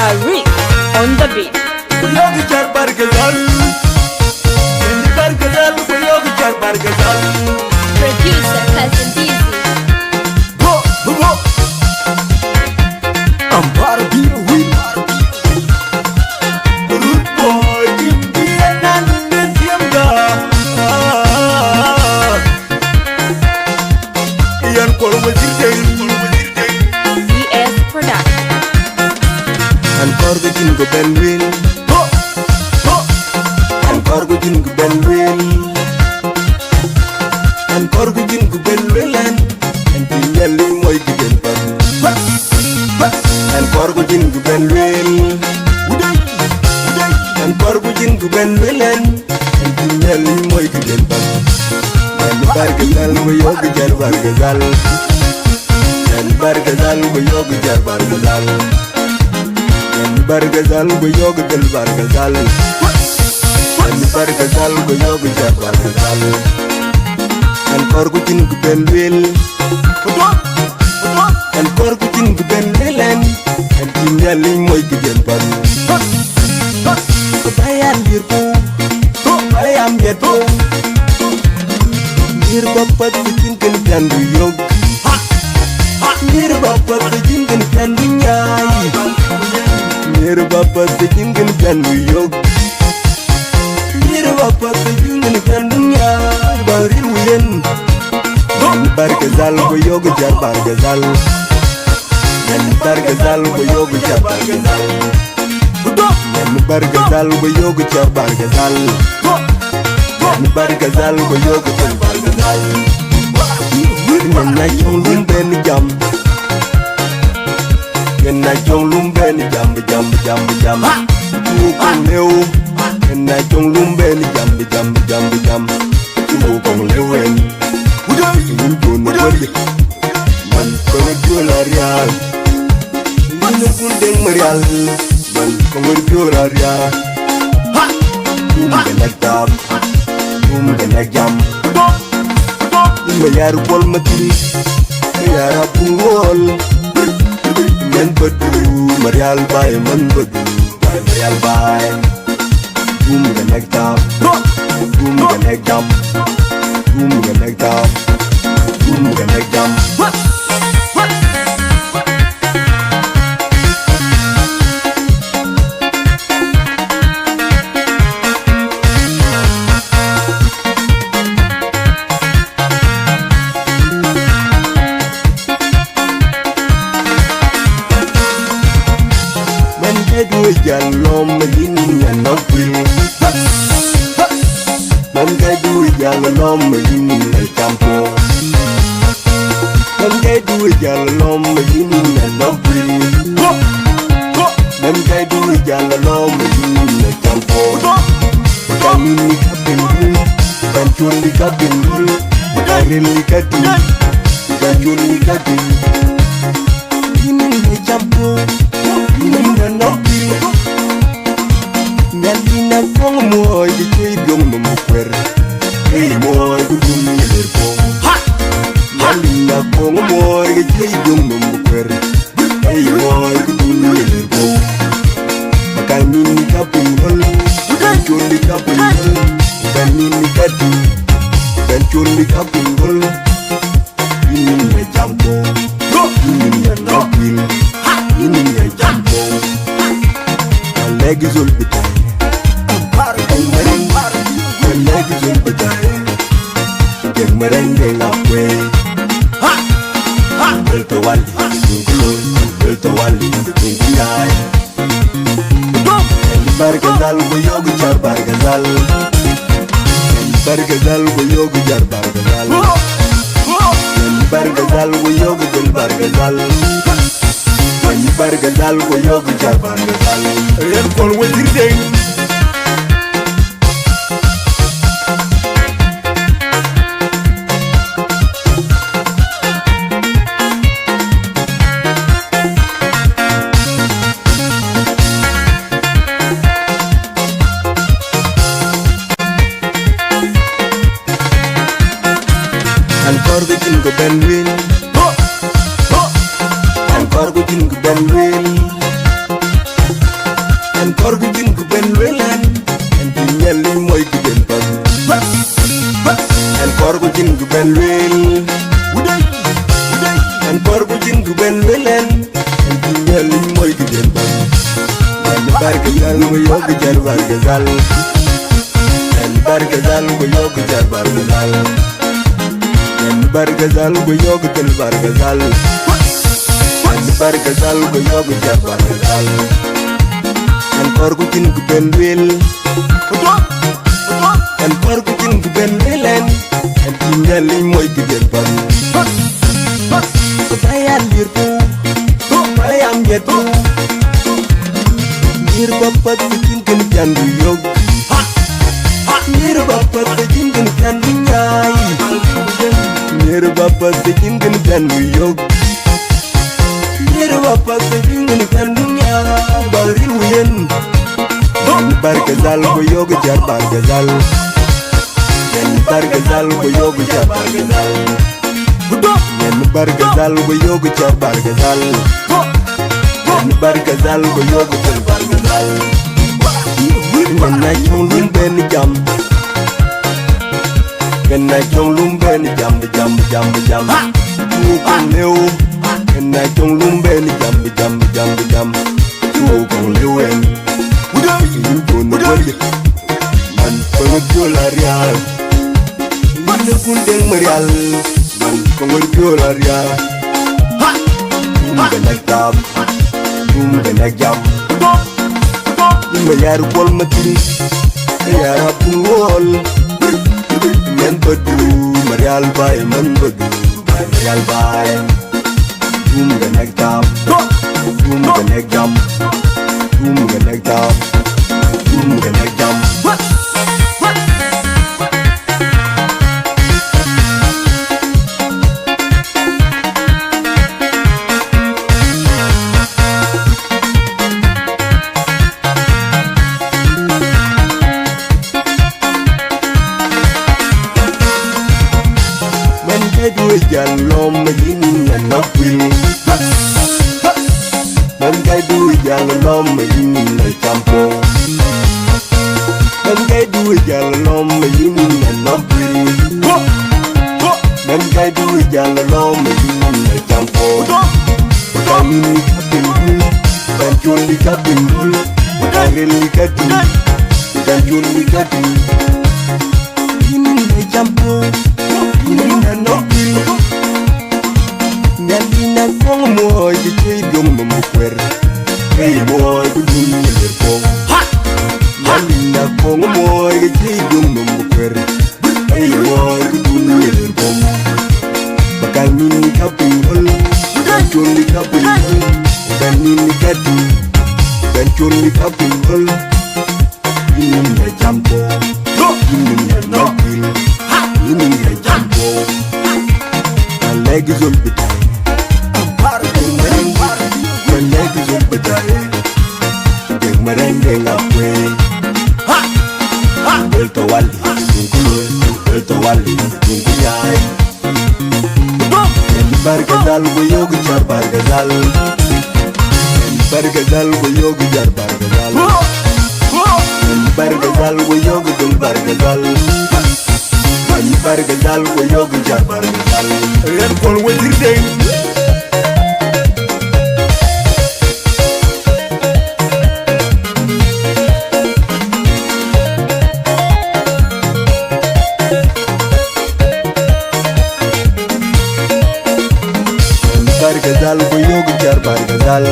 Barik on the beat. Yogi Jar Bargazal, Bargazal, Yogi Jar Bargazal. Producer Cousin Dizzy. Go, go. I'm Barbie, we Root boy, Indian and Yanga. Ian Paul was CS Production. and Corgo Jingo Benwin. And Corgo Jingo Benwin. And Corgo Jingo Benwin. And Pinelli Moikin Pan. And Corgo Jingo Benwin. And Corgo Jingo Benwin. And Pinelli Moikin Pan. And Bargazal, Yogi Jar Bargazal. And Bargazal, Yogi Jar Bargazal. Bargazal go yoga del bargazal and bargazal go yoga jar bargazal and korgu tin gu ben wel and korgu tin gu ben welen and tinali moy gu den ban ko bayan dirbu ko bayam yeto dir bapat tin ken tandu yog dir bapat tin ken tandu nyai Nero bapa sejingin kandu yog Nero bapa sejingin kandunya Baril wiyen Bargazal go yog jar bargazal Bargazal go yog jar bargazal Bargazal go yog jar bargazal Bargazal go yog jar bargazal Nana chong lum ben jam Kena chong lumbe ni jambi jambi jambi jambi Chukong leo Kena chong lumbe ni jambi jambi jambi jambi Chukong lewen Ingin kono wali Man kono jola rial Ingin kundeng merial Man kono jola rial Kena tab Kena jam Mayar pol mati Mayar pungol Man badu, Marial bay, man badu, Marial bay. Boom the neck down, boom the neck down, boom the neck down, boom the neck down. Jalom yini na fil Mangadu jalom yini na campo Mangadu jalom yini na fil Mangadu jalom yini na campo Kamini kapindul Kanchuli kapindul Karili kati Kanchuli kati Yini na campo Yini na fil Nalina kong moy di kay dong mamukwer Kay moy kudum nilerpo Nalina kong moy di kay dong mamukwer Kay moy kudum nilerpo Makanini ka pinghol Kanchuli ka pinghol Kanini ka di Kanchuli ka pinghol Yini na jampo Yini na nopil Yini na jampo Alegi zul bitay Merengue la fue El Tawali, El Tawali, El Bargazal, Yogi Jar Bargazal El Bargazal, Yogi Jar Bargazal El Bargazal, Yogi Del Bargazal El Bargazal, Yogi Jar Bargazal El Paul was and Corgo Jingo Benwin and Corgo Jingo Benwin bargazal go yoga jar bargazal en bargazal go yoga jar bargazal en bargazal go yoga jar bargazal en bargazal go yoga jar bargazal en korku tin ku ben wel en korku tin ku ben welen en tingali moy ku der ban ko bayal yirtu ko bayam yetu Nir bapat bikin kan jandu yog Nir bapat bikin kan jandu nyai Nir bapat bikin kan jandu yog Nir bapat bikin kan jandu nyai Bari uyen Bargazal go yog jar bargazal Yen bargazal go yog jar bargazal Yen bargazal go yog jar bargazal Bargazal go yoga jar bargazal Gana chong lum ben jam Gana chong lum ben jam jam jam jam Tu kong leo Gana chong lum ben jam jam jam jam Tu kong leo en Yin kun wali Man pengejol arial Yin kundeng marial Man pengejol arial Gana tab Gana jam Mayar wol matri Yara pungol Men badu Marial bay man badu Marial bay Gana jam Gana jam Gana jam Gana jam Jalom yin na nopil Man kay du jalom yin na champo Man kay du jalom yin na nopil Man kay du jalom yin na champo Kamini kapindul Kanchuli kapindul Kareli katu Kanchuli katu Yin na champo Yin na nopil Nalina kong moy di kay dong mamukwer Kay moy di dun nilirpong Nalina kong moy di kay dong mamukwer Kay moy di dun nilirpong Bakal mini kapingol Gancun di kapingol Dan mini katu Gancun di kapingol Ini na jampo Ini na nopil Ini na jampo Alegi zol bitay Merengue ngapwe El towali El towali Nungkuyay El bargazal go yoga jar bargazal El bargazal go yoga jar bargazal El bargazal go yoga dul bargazal El bargazal go yoga jar bargazal El kol wetir deng Bargazal go yoga jar bargazal